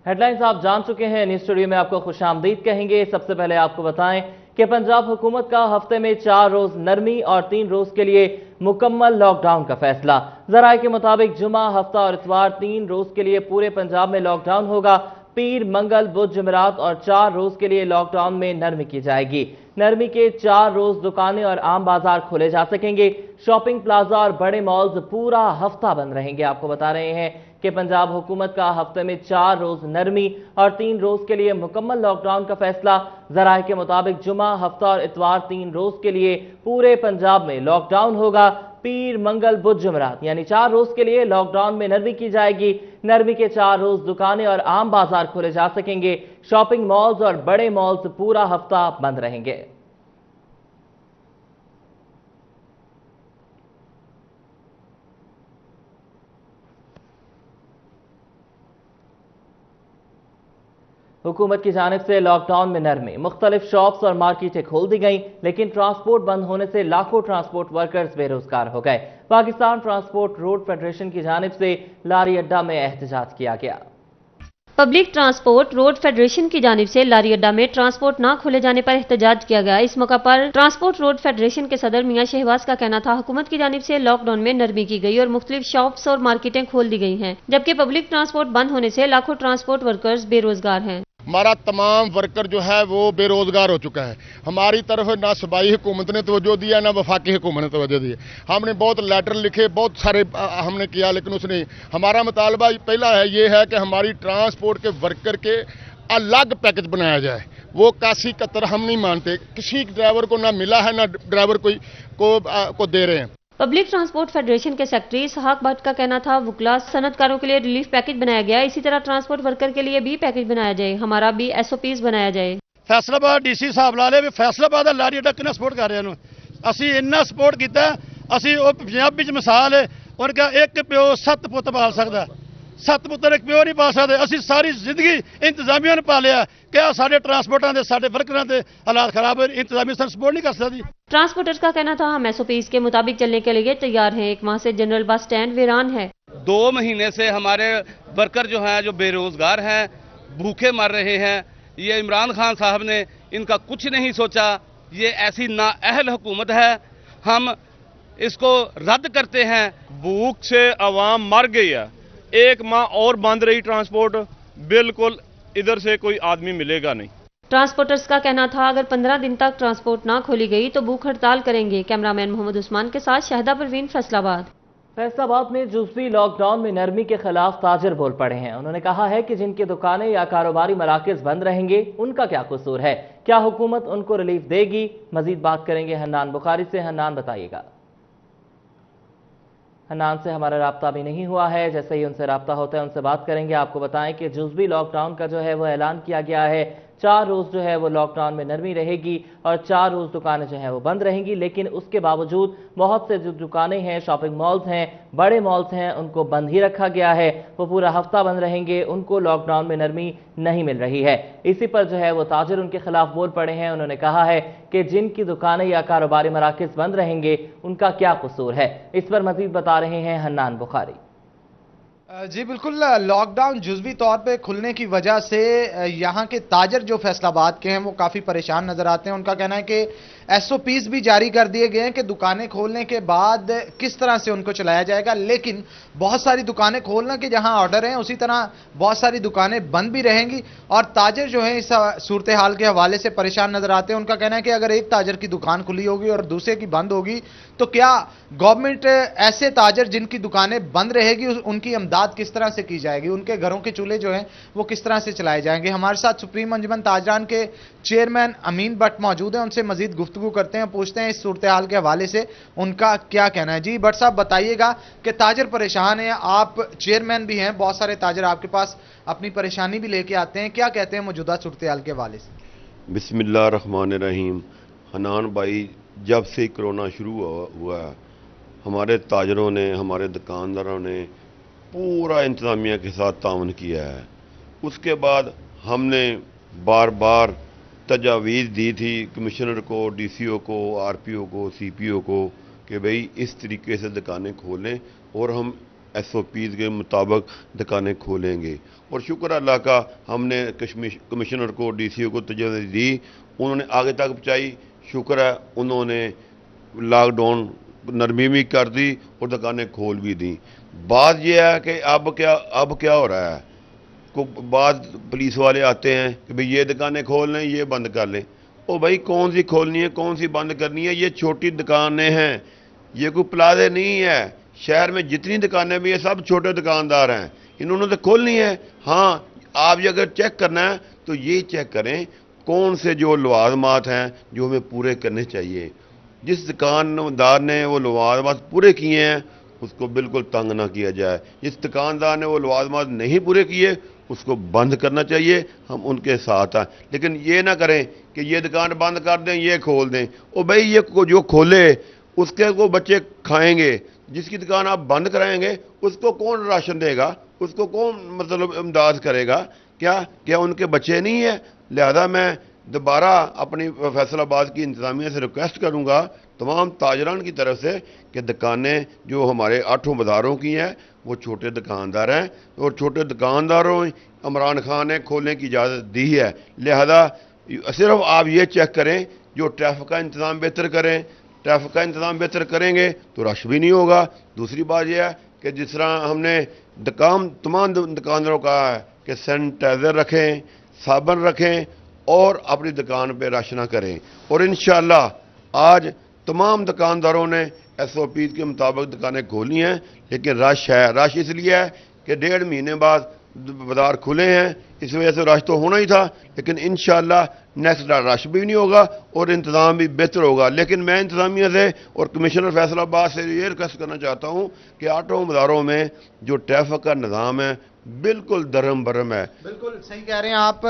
Headlines आप जान चुके हैं। न्यूज़ स्टूडियो में आपको खुशामदीद कहेंगे। सबसे पहले आपको बताएं कि पंजाब हुकूमत का हफ्ते में 4 रोज नरमी और 3 रोज के लिए मुकम्मल लॉकडाउन का फैसला। जराये के मुताबिक जुमा, हफ्ता और इतवार 3 रोज के लिए पूरे पंजाब में लॉकडाउन होगा। पीर, मंगल, बुध, जुमेरात और 4 रोज के लिए लॉकडाउन में नरमी की जाएगी। नरमी के 4 रोज दुकानें और आम बाजार खोले जा सकेंगे। शॉपिंग प्लाजा और बड़े मॉल्स पूरा हफ्ता बंद रहेंगे। आपको बता रहे हैं कि पंजाब हुकूमत का हफ्ते में 4 रोज नरमी और 3 रोज के लिए मुकम्मल लॉकडाउन का फैसला। जराये के मुताबिक जुमा, हफ्ता और इतवार 3 रोज के लिए पूरे पंजाब में लॉकडाउन होगा। पीर, मंगल, बुध, जुमेरात यानी 4 रोज के लिए लॉकडाउन में नरमी की जाएगी। नरमी के 4 रोज दुकानें और आम बाजार खोले जा सकेंगे। शॉपिंग मॉल्स और बड़े मॉल्स पूरा हफ्ता बंद रहेंगे। हुकूमत की जानिब से लॉकडाउन में नरमी। मुख्तलिफ शॉप्स और मार्केटें खोल दी गईं, लेकिन ट्रांसपोर्ट बंद होने से लाखों ट्रांसपोर्ट वर्कर्स बेरोजगार हो गए। पाकिस्तान ट्रांसपोर्ट रोड फेडरेशन की जानिब से लारी अड्डा में एहतजाज किया गया। पब्लिक ट्रांसपोर्ट रोड फेडरेशन की जानिब से लारी अड्डा में ट्रांसपोर्ट न खोले जाने पर एहतजाज किया गया। इस मौका पर ट्रांसपोर्ट रोड फेडरेशन के सदर मियां शहबाज का कहना था, हुकूमत की जानिब से लॉकडाउन में नरमी की गई और मुख्तलिफ शॉप्स और मार्केटें खोल दी गई हैं, जबकि पब्लिक ट्रांसपोर्ट बंद होने से लाखों ट्रांसपोर्ट वर्कर्स बेरोजगार हैं। हमारा तमाम वर्कर जो है वो बेरोजगार हो चुका है। हमारी तरफ ना सूबाई हुकूमत ने तवज्जो दिया, ना वफाकी हुकूमत ने तवज्जो दी। हमने बहुत लेटर लिखे, बहुत सारे हमने किया, लेकिन उसने हमारा मुतालबा पहला है ये है कि हमारी ट्रांसपोर्ट के वर्कर के अलग पैकेज बनाया जाए। वो कासी कतर हम नहीं मानते। किसी ड्राइवर को ना मिला है, ना ड्राइवर को दे रहे हैं। पब्लिक ट्रांसपोर्ट फेडरेशन के सेक्रेटरी इसहाक भट्ट का कहना था, वुकला सनतकारों के लिए रिलीफ पैकेज बनाया गया, इसी तरह ट्रांसपोर्ट वर्कर के लिए भी पैकेज बनाया जाए। हमारा भी SOPs बनाया जाए। फैसलाबाद DC साहब ला ले भी फैसलाबाद लारी अड्डा कितना सपोर्ट कर रहे हैं। ਅਸੀਂ ਇੰਨਾ ਸਪੋਰਟ ਕੀਤਾ। ਅਸੀਂ ਉਹ ਪੰਜਾਬ ਵਿੱਚ ਮਿਸਾਲ ਹੈ, ਉਹਨਾਂ ਦਾ ਇੱਕ ਪਿਓ 7 ਪੁੱਤ ਪਾਲ ਸਕਦਾ। 7 ਪੁੱਤਰ ਇੱਕ ਪਿਓ ਨਹੀਂ ਪਾਲ ਸਕਦੇ। ਅਸੀਂ ਸਾਰੀ ਜ਼ਿੰਦਗੀ ਇੰਤਜ਼ਾਮੀਆਂ ਨੂੰ ਪਾਲਿਆ ਕਿ ਆ ਸਾਡੇ ਟਰਾਂਸਪੋਰਟਾਂ ਦੇ ਸਾਡੇ ਵਰਕਰਾਂ ਦੇ ਹਾਲਾਤ ਖਰਾਬ ਹੈ, ਇੰਤਜ਼ਾਮੀ ਸਾਨੂੰ ਸਪੋर्ट नहीं कर सकती। ट्रांसपोर्टर्स का कहना था, हम SOPs के मुताबिक चलने के लिए तैयार हैं। 1 माह से जनरल बस स्टैंड वीरान है। 2 महीने से हमारे वर्कर जो हैं, जो बेरोजगार हैं, भूखे मर रहे हैं। ये इमरान खान साहब ने इनका कुछ नहीं सोचा। ये ऐसी नाअहल हुकूमत है, हम इसको रद्द करते हैं। भूख से आवाम मर गई है। 1 माह और बंद रही ट्रांसपोर्ट, बिल्कुल इधर से कोई आदमी मिलेगा नहीं। ट्रांसपोर्टर्स का कहना था, अगर 15 दिन तक ट्रांसपोर्ट ना खोली गई तो भूख हड़ताल करेंगे। कैमरामैन मोहम्मद उस्मान के साथ शाहिदा परवीन, फैसलाबाद। फैसलाबाद में जुज़वी लॉकडाउन में नरमी के खिलाफ ताजिर बोल पड़े हैं। उन्होंने कहा है कि जिनकी दुकानें या कारोबारी मराकज बंद रहेंगे, उनका क्या कसूर है? क्या हुकूमत उनको रिलीफ देगी? मजीद बात करेंगे हन्नान बुखारी से। हन्नान, बताइएगा। हन्नान से हमारा राब्ता भी नहीं हुआ है। जैसे ही उनसे राब्ता होता है उनसे बात करेंगे। आपको बताएं कि जुज़वी लॉकडाउन का जो है वो ऐलान किया गया है। 4 रोज जो है वो लॉकडाउन में नरमी रहेगी और 4 रोज दुकानें जो हैं वो बंद रहेंगी, लेकिन उसके बावजूद बहुत से जो दुकानें हैं, शॉपिंग मॉल्स हैं, बड़े मॉल्स हैं, उनको बंद ही रखा गया है। वो पूरा हफ्ता बंद रहेंगे, उनको लॉकडाउन में नरमी नहीं मिल रही है। इसी पर जो है वो ताजिर उनके खिलाफ बोल पड़े हैं। उन्होंने कहा है कि जिनकी दुकानें या कारोबारी मराकज बंद रहेंगे, उनका क्या कसूर है? इस पर मजीद बता रहे हैं हन्नान बुखारी। जी बिल्कुल, लॉकडाउन जुज़वी तौर पे खुलने की वजह से यहाँ के ताजर जो फैसलाबाद के हैं वो काफ़ी परेशान नज़र आते हैं। उनका कहना है कि SOPs भी जारी कर दिए गए हैं कि दुकानें खोलने के बाद किस तरह से उनको चलाया जाएगा, लेकिन बहुत सारी दुकानें खोलने के जहां ऑर्डर हैं, उसी तरह बहुत सारी दुकानें बंद भी रहेंगी। और ताजर जो है इस सूरत हाल के हवाले से परेशान नज़र आते हैं। उनका कहना है कि अगर एक ताजर की दुकान खुली होगी और दूसरे की बंद होगी, तो क्या गवर्नमेंट ऐसे ताजर जिनकी दुकानें बंद रहेगी उनकी इमदाद किस तरह से की जाएगी? उनके घरों के चूल्हे जो हैं वो किस तरह से चलाए जाएंगे? हमारे साथ सुप्रीम अंजुमन ताजरान के चेयरमैन अमीन भट्ट मौजूद हैं। उनसे मजीद गुफ्तगू करते हैं, पूछते हैं इस सूरत हाल के हवाले से उनका क्या कहना है। जी भट्ट साहब, बताइएगा कि ताजर परेशान है, आप चेयरमैन भी हैं, बहुत सारे ताजर आपके पास अपनी परेशानी भी लेके आते हैं, क्या कहते हैं मौजूदा सूरत हाल के हवाले से? बिस्मिल्लाह रहमान रहीम। हनान भाई, जब से कोरोना शुरू हुआ है, हमारे ताजरों ने, हमारे दुकानदारों ने पूरा इंतज़ामिया के साथ ताउन किया है। उसके बाद हमने बार बार तजावीज़ दी थी कमिश्नर को, DCO को, RPO को, CPO को कि भाई इस तरीके से दुकानें खोलें और हम SOPs کے مطابق دکانیں کھولیں گے. اور شکر اللہ کا ہم نے کمشنر کو DCO کو تجویز دی, انہوں نے آگے تک پہنچائی. شکر ہے انہوں نے لاک ڈاؤن نرمی بھی کر دی اور دکانیں کھول بھی دیں. بات یہ ہے کہ اب کیا ہو رہا ہے, بعض پولیس والے آتے ہیں کہ بھئی یہ دکانیں کھول لیں, یہ بند کر لیں. او بھائی کون سی کھولنی ہے, کون سی بند کرنی ہے؟ یہ چھوٹی دکانیں ہیں, یہ کوئی پلازے نہیں ہے. شہر میں جتنی دکانیں بھی ہیں سب چھوٹے دکاندار ہیں, انہوں نے تو کھولنی ہے. ہاں آپ یہ اگر چیک کرنا ہے تو یہ چیک کریں کون سے جو لوازمات ہیں جو ہمیں پورے کرنے چاہیے. جس دکاندار نے وہ لوازمات پورے کیے ہیں اس کو بالکل تنگ نہ کیا جائے. جس دکاندار نے وہ لوازمات نہیں پورے کیے اس کو بند کرنا چاہیے, ہم ان کے ساتھ ہیں. لیکن یہ نہ کریں کہ یہ دکان بند کر دیں یہ کھول دیں. او بھائی یہ جو کھولے اس کے کو بچے کھائیں گے, جس کی دکان آپ بند کرائیں گے اس کو کون راشن دے گا, اس کو کون مطلب امداد کرے گا؟ کیا ان کے بچے نہیں ہیں؟ لہذا میں دوبارہ اپنی فیصل آباد کی انتظامیہ سے ریکویسٹ کروں گا تمام تاجران کی طرف سے کہ دکانیں جو ہمارے 8 بازاروں کی ہیں وہ چھوٹے دکاندار ہیں, اور چھوٹے دکانداروں عمران خان نے کھولنے کی اجازت دی ہے. لہذا صرف آپ یہ چیک کریں جو ٹریفک کا انتظام بہتر کریں. ٹریفک کا انتظام بہتر کریں گے تو رش بھی نہیں ہوگا. دوسری بات یہ ہے کہ جس طرح ہم نے تمام دکانداروں کا ہے کہ سینیٹائزر رکھیں, صابن رکھیں اور اپنی دکان پہ رش نہ کریں. اور انشاءاللہ آج تمام دکانداروں نے SOPs کے مطابق دکانیں کھولی ہیں, لیکن رش ہے. رش اس لیے ہے کہ 1.5 مہینے بعد بازار کھلے ہیں, اس وجہ سے رش تو ہونا ہی تھا, لیکن انشاءاللہ نیکسٹ رش بھی نہیں ہوگا اور انتظام بھی بہتر ہوگا. لیکن میں انتظامیہ سے اور کمشنر فیصل آباد سے یہ ریکویسٹ کرنا چاہتا ہوں کہ 8 بازاروں میں جو ٹریفک کا نظام ہے بالکل درہم برہم ہے. بالکل صحیح کہہ رہے ہیں آپ.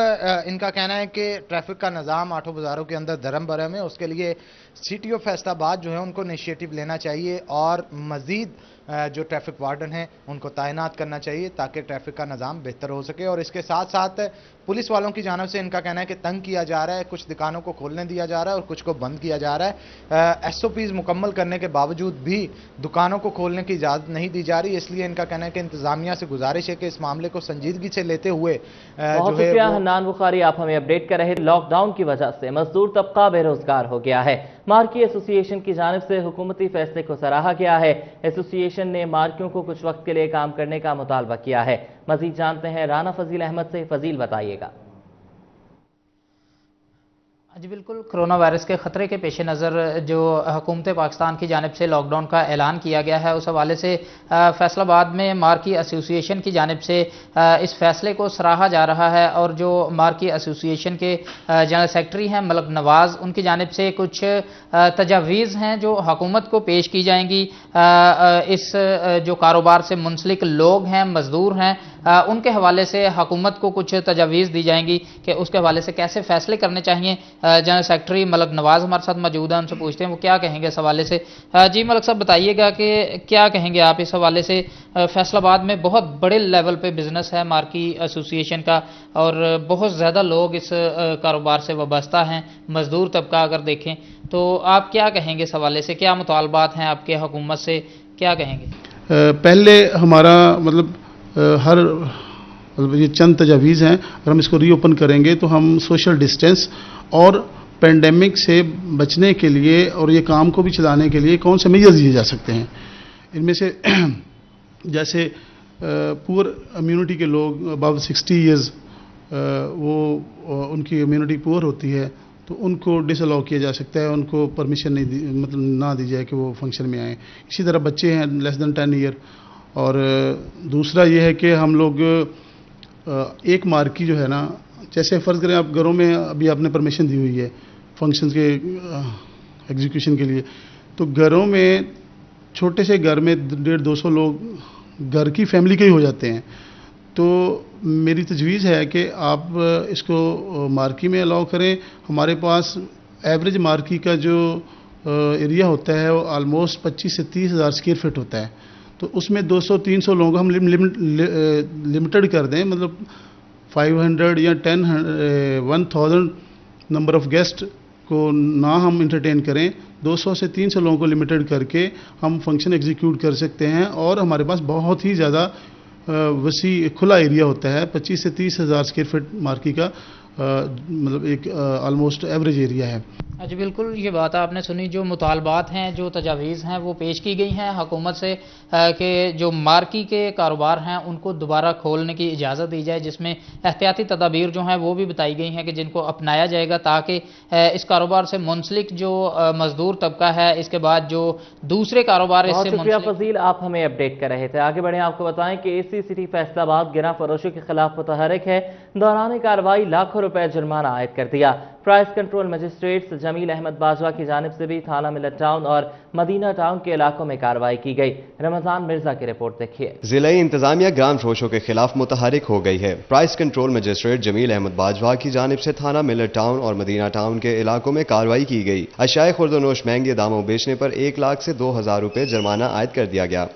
ان کا کہنا ہے کہ ٹریفک کا نظام 8 بازاروں کے اندر درہم برہم ہے. اس کے لیے CTO فیصل آباد جو ہے ان کو انیشیٹو لینا چاہیے اور مزید جو ٹریفک وارڈن ہیں ان کو تعینات کرنا چاہیے تاکہ ٹریفک کا نظام بہتر ہو سکے. اور اس کے ساتھ ساتھ پولیس والوں کی جانب سے ان کا کہنا ہے کہ تنگ کیا جا رہا ہے, کچھ دکانوں کو کھولنے دیا جا رہا ہے اور کچھ کو بند کیا جا رہا ہے. SOPs مکمل کرنے کے باوجود بھی دکانوں کو کھولنے کی اجازت نہیں دی جا رہی. اس لیے ان کا کہنا ہے کہ انتظامیہ سے گزارش ہے کہ اس معاملے کو سنجیدگی سے لیتے ہوئے بہت شکریہ حنان بخاری, آپ ہمیں اپڈیٹ کر رہے. لاک ڈاؤن کی وجہ سے مزدور طبقہ بے روزگار ہو گیا ہے. مارکی ایسوسی ایشن کی جانب سے حکومتی فیصلے کو سراہا گیا ہے. ایسوسی ایشن نے مارکیوں کو کچھ وقت کے لیے کام کرنے کا مطالبہ کیا ہے. مزید جانتے ہیں رانا فضیل احمد سے. فضیل بتائیے گا. جی بالکل, کرونا وائرس کے خطرے کے پیش نظر جو حکومت پاکستان کی جانب سے لاک ڈاؤن کا اعلان کیا گیا ہے اس حوالے سے فیصل آباد میں مارکی ایسوسی ایشن کی جانب سے اس فیصلے کو سراہا جا رہا ہے. اور جو مارکی ایسوسی ایشن کے جنرل سیکرٹری ہیں ملک نواز, ان کی جانب سے کچھ تجاویز ہیں جو حکومت کو پیش کی جائیں گی. اس جو کاروبار سے منسلک لوگ ہیں, مزدور ہیں, ان کے حوالے سے حکومت کو کچھ تجاویز دی جائیں گی کہ اس کے حوالے سے کیسے فیصلے کرنے چاہیے. جنرل سیکرٹری ملک نواز ہمارے ساتھ موجود ہیں, ان سے پوچھتے ہیں وہ کیا کہیں گے اس حوالے سے. جی ملک صاحب بتائیے گا کہ کیا کہیں گے آپ اس حوالے سے. فیصل آباد میں بہت بڑے لیول پہ بزنس ہے مارکی ایسوسی ایشن کا اور بہت زیادہ لوگ اس کاروبار سے وابستہ ہیں, مزدور طبقہ اگر دیکھیں تو آپ کیا کہیں گے اس حوالے سے؟ کیا مطالبات ہیں آپ کے حکومت سے, کیا کہیں گے؟ پہلے ہمارا مطلب یہ چند تجاویز ہیں, اگر ہم اس کو ری اوپن کریں گے تو ہم سوشل ڈسٹینس اور پینڈیمک سے بچنے کے لیے اور یہ کام کو بھی چلانے کے لیے کون سے میجرز لیے جا سکتے ہیں. ان میں سے جیسے پور امیونٹی کے لوگ ابو 60 ایئرز وہ ان کی امیونٹی پور ہوتی ہے تو ان کو ڈس الاؤ کیا جا سکتا ہے, ان کو پرمیشن نہیں مطلب نہ دی جائے کہ وہ فنکشن میں آئیں. اسی طرح بچے ہیں لیس دین 10 ایئر. اور دوسرا یہ ہے کہ ہم لوگ ایک مارکی جو ہے نا, جیسے فرض کریں آپ گھروں میں ابھی آپ نے پرمیشن دی ہوئی ہے فنکشنز کے ایگزیکیوشن کے لیے, تو گھروں میں چھوٹے سے گھر میں 150-200 لوگ گھر کی فیملی کے ہی ہو جاتے ہیں. تو میری تجویز ہے کہ آپ اس کو مارکی میں الاؤ کریں. ہمارے پاس ایوریج مارکی کا جو ایریا ہوتا ہے وہ آلموسٹ 25 سے 30 ہزار اسکوائر فٹ ہوتا ہے. تو اس میں 200-300 لوگوں کو ہم لمیٹڈ کر دیں, مطلب 500 یا 1000 نمبر آف گیسٹ को ना हम इंटरटेन करें, 200 से 300 लोगों को लिमिटेड करके हम फंक्शन एग्जीक्यूट कर सकते हैं। और हमारे पास बहुत ही ज़्यादा वसी खुला एरिया होता है, 25 से 30 हज़ार स्क्वायर फीट मार्की का मतलब एक ऑलमोस्ट एवरेज एरिया है। जी बिल्कुल, ये बात आपने सुनी। जो मुतालबात हैं, जो तजावीज़ हैं वो पेश की गई हैं हुकूमत से कि जो मार्की के कारोबार हैं उनको दोबारा खोलने की इजाज़त दी जाए, जिसमें एहतियाती तदाबीर जो हैं वो भी बताई गई हैं कि जिनको अपनाया जाएगा ताकि इस कारोबार से मुंसलिक जो मजदूर तबका है, इसके बाद जो दूसरे कारोबार इससे शुक्रिया फजील, आप हमें अपडेट कर रहे थे। आगे बढ़े, आपको बताएं कि एसी सिटी फैसलाबाद गिरा फरोशों के खिलाफ मुतहरक है। दौरान कार्रवाई लाखों रुपए जुर्माना आयद कर दिया। Price control magistrate Jameel Ahmed Bajwa की जानिब से भी थाना मिलत टाउन और मदीना टाउन के इलाकों में कार्रवाई की गई। रमजान मिर्जा की रिपोर्ट देखिए। जिले इंतजामिया ग्राम फरोशों के खिलाफ मुतहरिक हो गई है। Price control magistrate Jameel Ahmed Bajwa की जानिब से थाना मिलत टाउन और मदीना टाउन के इलाकों में कार्रवाई की गई। अशाए खुर्दनोश महंगे दामों बेचने पर 1 लाख से 2,000 रुपए जुर्माना आयद कर दिया गया।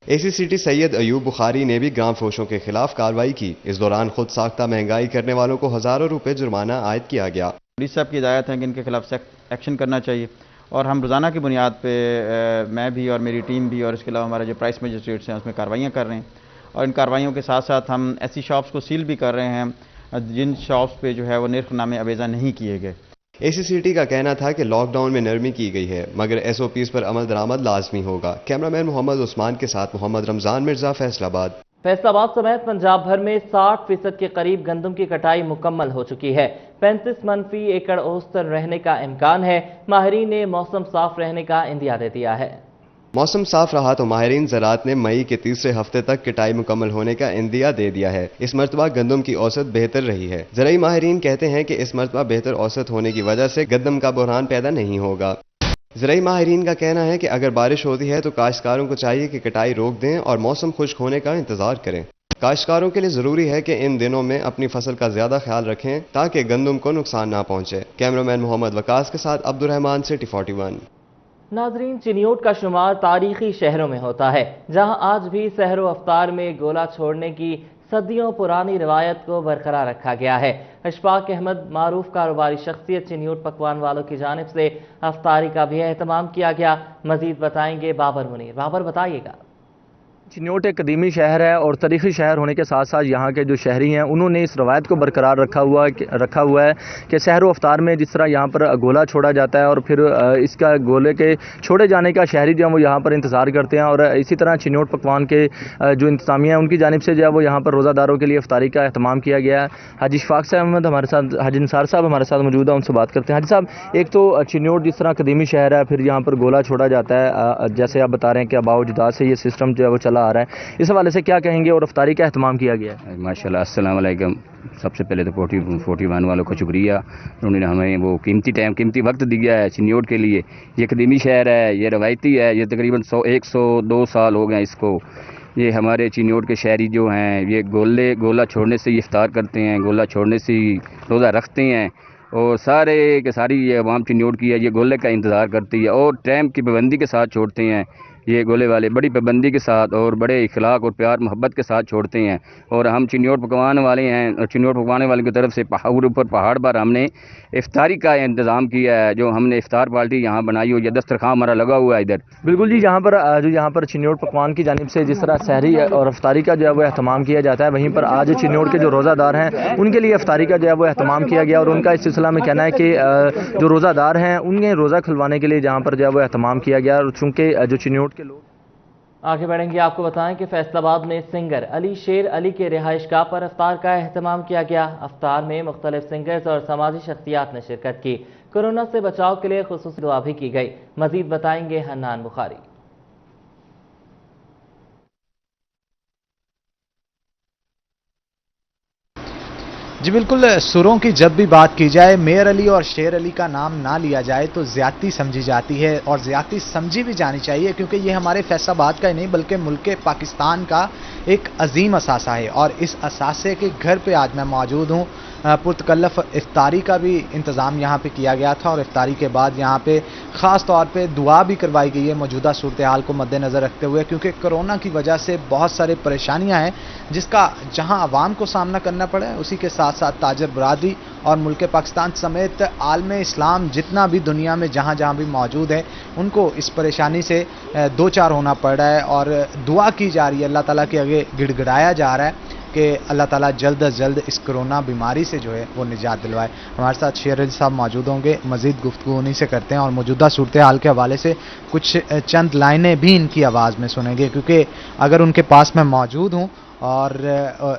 एसी सिटी सैयद अयूब बुखारी ने भी ग्राम फरोशों के खिलाफ कार्रवाई की। इस दौरान खुद साख्ता महंगाई करने वालों को हजारों रुपए जुर्माना आयद किया गया। पुलिस साहब की हिदायत है कि इनके खिलाफ एक्शन करना चाहिए और हम रोज़ाना की बुनियाद पे मैं भी और मेरी टीम भी और इसके अलावा हमारे जो प्राइस मजिस्ट्रेट्स हैं उसमें कार्रवाइयाँ कर रहे हैं। और इन कार्रवाइयों के साथ साथ हम ऐसी शॉप्स को सील भी कर रहे हैं जिन शॉप्स पे जो है वो निर्खनामे अवेजा नहीं किए गए। एसी सिटी का कहना था कि लॉकडाउन में नरमी की गई है मगर एसओपीज पर अमल दरामद लाजमी होगा। कैमरामैन मोहम्मद उस्मान के साथ मोहम्मद रमजान मिर्जा, फैसलाबाद। फैसलाबाद समेत पंजाब भर में 60% के करीब गंदम की कटाई मुकम्मल हो चुकी है। 35 मनफी एकड़ औसतन रहने का इम्कान है। माहिरीन ने मौसम साफ रहने का इंदिया दे दिया है। मौसम साफ रहा तो माहिरीन ज़राअत ने मई के तीसरे हफ्ते तक कटाई मुकम्मल होने का इंदिया दे दिया है। इस मरतबा गंदम की औसत बेहतर रही है। ज़राई माहिरीन कहते हैं कि इस मरतबा बेहतर औसत होने की वजह से गंदम का बहरान पैदा नहीं होगा। ज़राई माहिरीन का कहना है कि अगर बारिश होती है तो काश्तकारों को चाहिए कि कटाई रोक दें और मौसम खुश्क होने का इंतजार करें। काश्तकारों के लिए ज़रूरी है कि इन दिनों में अपनी फसल का ज़्यादा ख्याल रखें ताकि गंदम को नुकसान ना पहुँचे। कैमरामैन मोहम्मद वकास के साथ अब्दुर्रहमान, सिटी 41। नाजरीन, चिन्योट का शुमार तारीखी शहरों में होता है जहां आज भी सहरो अफ्तार में गोला छोड़ने की सदियों पुरानी रिवायत को बरकरार रखा गया है। अशफाक अहमद मारूफ कारोबारी शख्सियत चिन्योट पकवान वालों की जानिब से अफ्तारी का भी एहतमाम किया गया। मजीद बताएंगे बाबर मुनीर। बाबर, बताइएगा। चिन्योट एक कदीमी शहर है और तारीखी शहर होने के साथ साथ यहाँ के जो शहरी हैं उन्होंने इस रवायत को बरकरार रखा हुआ है कि सहर अफ्तार में जिस तरह यहाँ पर गोला छोड़ा जाता है और फिर इसका गोले के छोड़े जाने का शहरी जो है वो यहाँ पर इंतज़ार करते हैं। और इसी तरह चिन्योट पकवान के जो इंतज़ामिया है उनकी जानिब से जो है वो यहाँ पर रोज़ादारों के लिए अफ्तारी का अहतमाम किया गया है। हाजी इशफाक अहमद हमारे साथ, हाजी निसार साहब हमारे साथ मौजूद है, उनसे बात करते हैं। हाजी साहब, एक तो चिन्योट जिस तरह कदीमी शहर है, फिर यहाँ पर गोला छोड़ा जाता है, जैसे आप बता रहे हैं कि आबाओ-अजदाद से ये सिस्टम जो है वो चला आ रहा है, इस हवाले से क्या कहेंगे और अफ्तारी का एहतमाम किया गया है? माशाल्लाह, अस्सलाम वालेकुम। सबसे पहले तो 41 वालों का शुक्रिया, उन्होंने हमें वो कीमती वक्त दिया है चिन्योट के लिए। ये कदीमी शहर है, ये रवायती है, ये तकरीबन 102 साल हो गए इसको। ये हमारे चिन्योट के शहरी जो हैं ये गोला छोड़ने से ही इफ्तार करते हैं, गोला छोड़ने से ही रोज़ा रखते हैं और सारे के सारी ये अवाम चिन्योट की है, ये गोले का इंतज़ार करती है और टाइम की पाबंदी के साथ छोड़ते हैं। ये गोले वाले बड़ी पाबंदी के साथ और बड़े इखलाक और प्यार मोहब्बत के साथ छोड़ते हैं। और हम चिन्योट पकवान वाले हैं और चिन्योट पकवाने वाले की तरफ से पहाड़ पर हमने इफ्तारी का इंतज़ाम किया है। जो हमने इफ्तार पार्टी यहाँ बनाई हुई है, दस्तरखान हमारा लगा हुआ है इधर। बिल्कुल जी, यहाँ पर चिन्योट पकवान की जानिब से जिस तरह सहरी और अफ्तारी का जो है वो एहतमाम किया जाता है, वहीं पर आज चिन्योट के जो रोज़ादार हैं उनके लिए अफ्तारी का जो है वो एहतमाम किया गया। और उनका इस सिलसिला में कहना है कि जो रोज़ादार हैं उन्हें रोज़ा खुलवाने के लिए जहाँ पर जो है वो एहतमाम किया गया। और चूँकि जो चिन्योट के लोग आगे बढ़ेंगे, आपको बताएं कि फैसलाबाद में सिंगर अली शेर अली के रिहाइशगाह पर अफ्तार का एहतमाम किया गया। अफ्तार में मुख्तलिफ सिंगर्स और समाजी शख्सियात ने शिरकत की। कोरोना से बचाव के लिए खुसूसी दुआ भी की गई। मजीद बताएंगे हन्नान बुखारी। जी बिल्कुल, सुरों की जब भी बात की जाए मेयर अली और शेर अली का नाम ना लिया जाए तो ज़्यादती समझी जाती है और ज़्यादती समझी भी जानी चाहिए, क्योंकि ये हमारे फैसलाबाद का ही नहीं बल्कि मुल्क पाकिस्तान का एक अजीम असासा है। और इस असासे के घर पे आज मैं मौजूद हूँ पुरतकल्लफ इफ्तारी का भी इंतज़ाम यहाँ पे किया गया था और इफ्तारी के बाद यहाँ पे ख़ास तौर पे दुआ भी करवाई गई है मौजूदा सूरत हाल को मद्देनज़र रखते हुए, क्योंकि कोरोना की वजह से बहुत सारे परेशानियाँ हैं जिसका जहाँ आवाम को सामना करना पड़ा है, उसी के साथ साथ ताजर बरादरी और मुल्क पाकिस्तान समेत आलम इस्लाम जितना भी दुनिया में जहाँ जहाँ भी मौजूद है उनको इस परेशानी से दो चार होना पड़ रहा है और दुआ की जा रही है, अल्लाह ताला के आगे गिड़गिड़ाया जा रहा है कि अल्लाह ताला जल्द अज जल्द इस कोरोना बीमारी से जो है वो निजात दिलवाए। हमारे साथ शेर अली साहब मौजूद होंगे, मज़ीद गुफ्तगू उन्हीं से करते हैं और मौजूदा सूरत हाल के हवाले से कुछ चंद लाइनें भी इनकी आवाज़ में सुनेंगे, क्योंकि अगर उनके पास मैं मौजूद हूँ और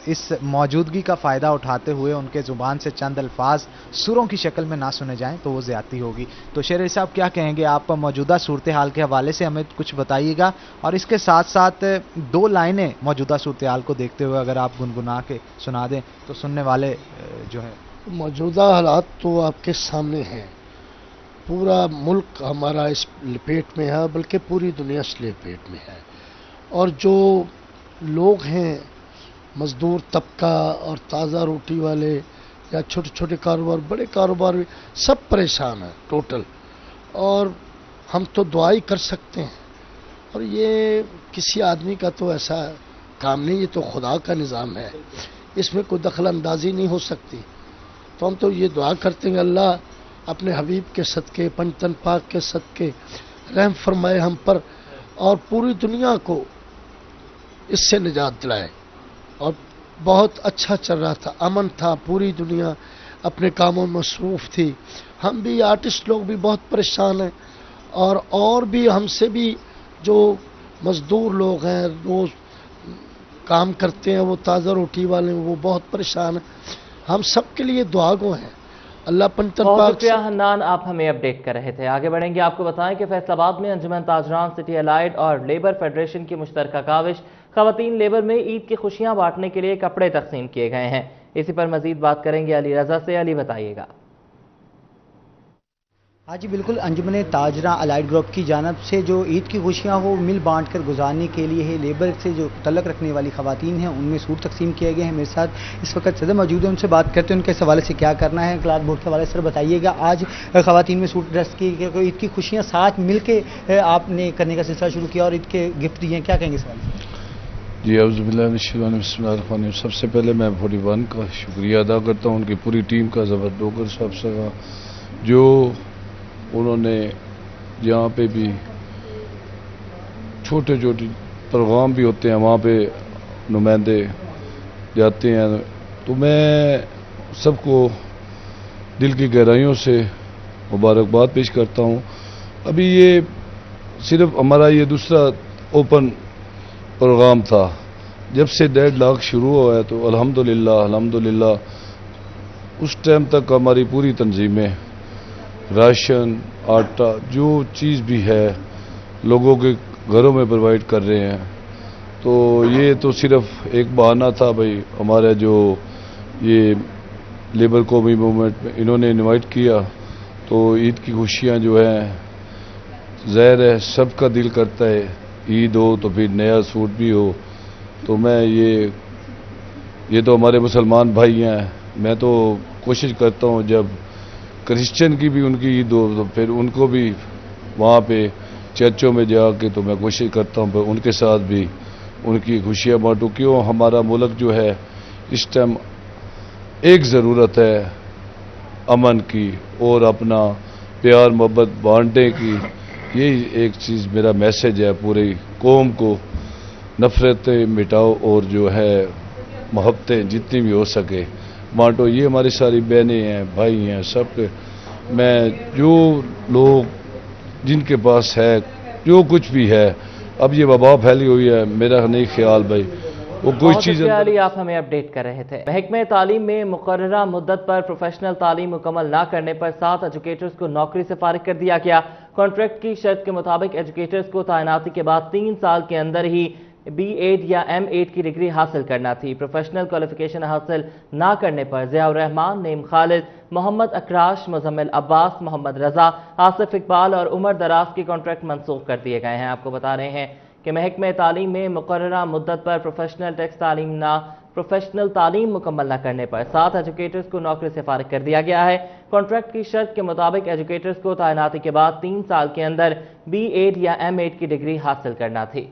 इस मौजूदगी का फ़ायदा उठाते हुए उनके ज़ुबान से चंद अल्फाज सुरों की शक्ल में ना सुने जाएं तो वो ज़्यादती होगी। तो शेर अली साहब क्या कहेंगे, आप मौजूदा सूरत हाल के हवाले से हमें कुछ बताइएगा और इसके साथ साथ दो लाइनें मौजूदा सूरत हाल को देखते हुए अगर आप गुनगुना के सुना दें तो सुनने वाले जो है। मौजूदा हालात तो आपके सामने हैं, पूरा मुल्क हमारा इस लपेट में है, बल्कि पूरी दुनिया इस लपेट में है और जो लोग हैं मज़दूर तबका और ताज़ा रोटी वाले या छोटे छोटे कारोबार, बड़े कारोबार भी सब परेशान हैं टोटल, और हम तो दुआ ही कर सकते हैं और ये किसी आदमी का तो ऐसा काम नहीं, ये तो खुदा का निज़ाम है, इसमें कोई दखल अंदाजी नहीं हो सकती। तो हम तो ये दुआ करते हैं अल्लाह अपने हबीब के सदके, पंचतन पाक के सदके रहम फरमाए हम पर और पूरी दुनिया को इससे निजात दिलाए। और बहुत अच्छा चल रहा था, अमन था, पूरी दुनिया अपने कामों में मसरूफ़ थी, हम भी आर्टिस्ट लोग भी बहुत परेशान हैं और भी हमसे भी जो मज़दूर लोग हैं रोज़ काम करते हैं, वो ताज़ा रोटी वाले वो बहुत परेशान हैं, हम सब के लिए दुआगो हैं। अल्लाह पंचतन पाक। बहुत शुक्रिया हन्नान, आप हमें अपडेट कर रहे थे। आगे बढ़ेंगे, आपको बताएं कि फैसलाबाद में अंजुमन ताजरान, सिटी अलाइड और लेबर फेडरेशन की मुश्तरका काविश खवातीन लेबर में ईद की खुशियां बांटने के लिए कपड़े तकसीम किए गए हैं। इसी पर मजीद बात करेंगे अली रजा से। अली बताइएगा। हाँ जी बिल्कुल, अंजुमन ताजरा अलाइड ग्रुप की जानब से जो ईद की खुशियाँ वो मिल बांट कर गुजारने के लिए है, लेबर से जो तल्लक रखने वाली खवातीन हैं उनमें सूट तकसीम किए गए हैं। मेरे साथ इस वक्त सदर मौजूद है, उनसे बात करते हैं उनके इस हवाले से क्या करना है क्लास बोर्ड के हवाले से। सर बताइएगा, आज खवातीन में सूट ड्रेस की ईद की खुशियाँ साथ मिल के आपने करने का सिलसिला शुरू किया और ईद के गिफ्ट दिए हैं, क्या कहेंगे सर? जी बिस्मिल्लाह। सबसे पहले मैं 41 का शुक्रिया अदा करता हूँ, उनकी पूरी टीम का, ज़बर डोगर साहब का, जो उन्होंने यहाँ पे भी छोटे छोटे प्रोग्राम भी होते हैं वहाँ पे नुमाइंदे जाते हैं, तो मैं सबको दिल की गहराइयों से मुबारकबाद पेश करता हूँ। अभी ये सिर्फ हमारा ये दूसरा ओपन प्रोग्राम था, जब से 1.5 लाख शुरू हुआ है तो अल्हम्दुलिल्लाह उस टाइम तक हमारी पूरी तंजीमें राशन, आटा, जो चीज़ भी है लोगों के घरों में प्रोवाइड कर रहे हैं। तो ये तो सिर्फ एक बहाना था भाई, हमारा जो ये लेबर कौमी मूवमेंट में इन्होंने इनवाइट किया, तो ईद की खुशियाँ जो हैं ज़ाहिर है सबका दिल करता है ईद हो तो फिर नया सूट भी हो। तो मैं ये तो हमारे मुसलमान भाई हैं, मैं तो कोशिश करता हूँ जब क्रिश्चियन की भी उनकी ईद हो तो फिर उनको भी वहाँ पे चर्चों में जाके तो मैं कोशिश करता हूँ उनके साथ भी उनकी खुशियाँ बांटूँ। क्यों, हमारा मुल्क जो है इस टाइम एक ज़रूरत है अमन की और अपना प्यार मोहब्बत बांटने की। यही एक चीज़ मेरा मैसेज है पूरी कौम को, नफ़रतें मिटाओ और जो है मोहब्बतें जितनी भी हो सके बांटो। ये हमारी सारी बहनें हैं, भाई हैं, सब मैं जो लोग जिनके पास है जो कुछ भी है, अब ये वबा फैली हुई है, मेरा नहीं ख्याल भाई वो कोई चीज़। अली आप हमें अपडेट कर रहे थे। महकमे तालीम में मुकर्ररा मुद्दत पर प्रोफेशनल तालीम मुकम्मल ना करने पर 7 एजुकेटर्स को नौकरी से फारिग कर दिया गया। कॉन्ट्रैक्ट की शर्त के मुताबिक एजुकेटर्स को तैनाती के बाद 3 साल के अंदर ही B.Ed या M.Ed की डिग्री हासिल करना थी। प्रोफेशनल क्वालिफिकेशन हासिल ना करने पर ज़ियाउर रहमान, नईम खालिद, मोहम्मद अकराश, मुजम्मिल अब्बास, मोहम्मद रजा, आसिफ इकबाल और उमर दराज के कॉन्ट्रैक्ट मंसूख कर दिए गए हैं। आपको बता रहे हैं کہ محکمہ تعلیم میں مقررہ مدت پر پروفیشنل تعلیم مکمل نہ کرنے پر 7 ایجوکیٹرز کو نوکری سے فارغ کر دیا گیا ہے۔ کانٹریکٹ کی شرط کے مطابق ایجوکیٹرز کو تعیناتی کے بعد 3 سال کے اندر B.Ed یا M.Ed کی ڈگری حاصل کرنا تھی۔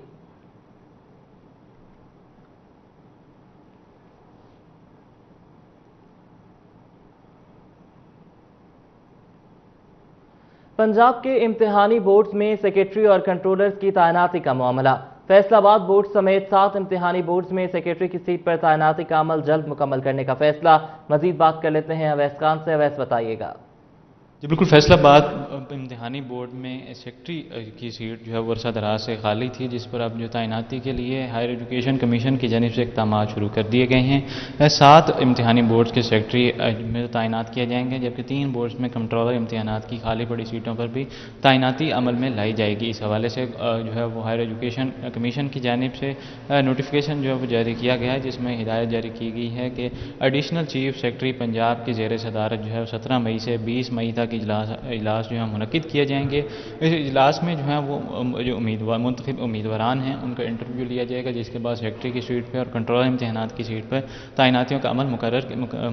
پنجاب کے امتحانی بورڈز میں سیکریٹری اور کنٹرولرز کی تعیناتی کا معاملہ۔ فیصل آباد بورڈ سمیت 7 امتحانی بورڈز میں سیکریٹری کی سیٹ پر تعیناتی کا عمل جلد مکمل کرنے کا فیصلہ۔ مزید بات کر لیتے ہیں اویس خان سے۔ اویس، بتائیے گا۔ جی بالکل، فیصل آباد امتحانی بورڈ میں سیکرٹری کی سیٹ جو ہے وہ عرصہ دراز سے خالی تھی، جس پر اب جو تعیناتی کے لیے ہائر ایجوکیشن کمیشن کی جانب سے اقدامات شروع کر دیے گئے ہیں۔ 7 امتحانی بورڈز کے سیکرٹری میں تعینات کیے جائیں گے، جبکہ 3 بورڈز میں کنٹرولر امتحانات کی خالی پڑی سیٹوں پر بھی تعیناتی عمل میں لائی جائے گی۔ اس حوالے سے جو ہے وہ ہائر ایجوکیشن کمیشن کی جانب سے نوٹیفیکیشن جو ہے وہ جاری کیا گیا ہے، جس میں ہدایت جاری کی گئی ہے کہ ایڈیشنل چیف سیکرٹری پنجاب کی زیر صدارت جو ہے 17 مئی سے 20 مئی تک اجلاس جو ہے منعقد کیے جائیں گے۔ اس اجلاس میں جو ہے وہ جو منتخب امیدواران ہیں ان کا انٹرویو لیا جائے گا، جس کے بعد سیکرٹری کی سیٹ پہ اور کنٹرولر امتحانات کی سیٹ پر تعیناتیوں کا عمل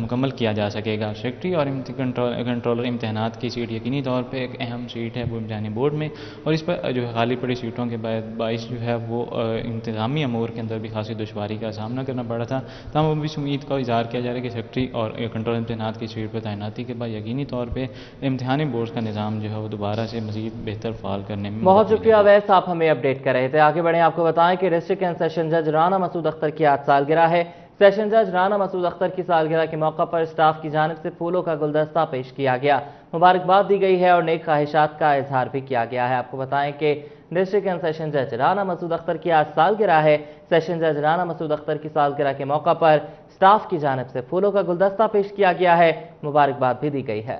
مکمل کیا جا سکے گا۔ سیکرٹری اور کنٹرولر امتحانات کی سیٹ یقینی طور پہ ایک اہم سیٹ ہے وہ امتحانی بورڈ میں، اور اس پر جو خالی پڑی سیٹوں کے باعث جو ہے وہ انتظامی امور کے اندر بھی خاصی دشواری کا سامنا کرنا پڑا تھا۔ تاہم اب اس امید کا اظہار کیا جا رہا ہے کہ سیکرٹری اور کنٹرولر امتحانات کی سیٹ پر تعیناتی کے بعد یقینی طور پہ امتحانی بورڈ کا نظام جو ہے وہ دوبارہ سے مزید بہتر فعال کرنے میں بہت شکریہ اویس، آپ ہمیں اپڈیٹ کر رہے تھے۔ آگے بڑھیں، آپ کو بتائیں کہ ڈسٹرکٹ اینڈ سیشن جج رانا مسعود اختر کی آج سالگرہ ہے۔ سیشن جج رانا مسعود اختر کی سالگرہ کے موقع پر اسٹاف کی جانب سے پھولوں کا گلدستہ پیش کیا گیا، مبارکباد دی گئی ہے اور نیک خواہشات کا اظہار بھی کیا گیا ہے۔ آپ کو بتائیں کہ ڈسٹرکٹ اینڈ سیشن جج رانا مسعود اختر کی آج سالگرہ ہے۔ سیشن جج رانا مسعود اختر کی سالگرہ کے موقع پر اسٹاف کی جانب سے پھولوں کا گلدستہ پیش کیا گیا ہے، مبارکباد بھی دی گئی ہے۔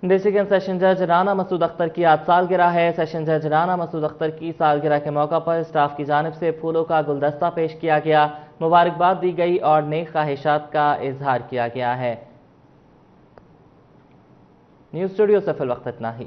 ڈسٹرکٹ اینڈ سیشن جج رانا مسعود اختر کی آج سالگرہ ہے۔ سیشن جج رانا مسعود اختر کی سالگرہ کے موقع پر اسٹاف کی جانب سے پھولوں کا گلدستہ پیش کیا گیا، مبارکباد دی گئی اور نیک خواہشات کا اظہار کیا گیا ہے۔ نیوز اسٹوڈیو سے فی الوقت اتنا ہی۔